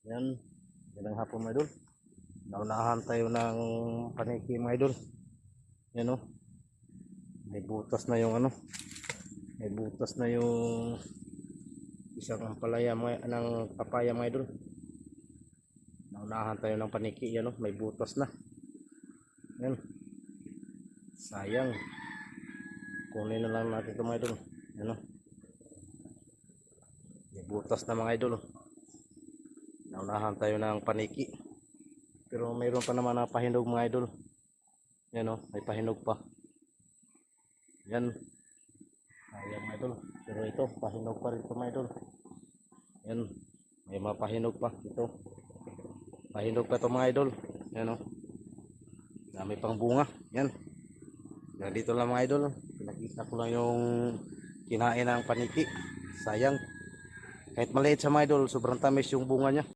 Yan, magandang hapon mga idol. Naunahan tayo ng paniki mga idol. Yan o, may butas na yung ano, may butas na yung isang palaya ng papaya mga idol. Naunahan tayo ng paniki, yan o, may butas na. Yan, sayang. Kunin na lang natin ito mga idol. Yan o, may butas na mga idol. Naunahan tayo ng paniki. Pero mayroon pa naman na pahinog mga idol. Yan o, may pahinog pa. Yan. Ayan mga idol. Pero ito, pahinog pa rin ito mga idol. Yan. May mga pahinog pa. Ito. Pahinog pa ito mga idol. Yan o. Dami pang bunga. Yan. Yan dito lang mga idol. Pinakita ko lang yung kinain ng paniki. Sayang. Kahit maliit sa mga idol, sobrang tamis yung bunga niya.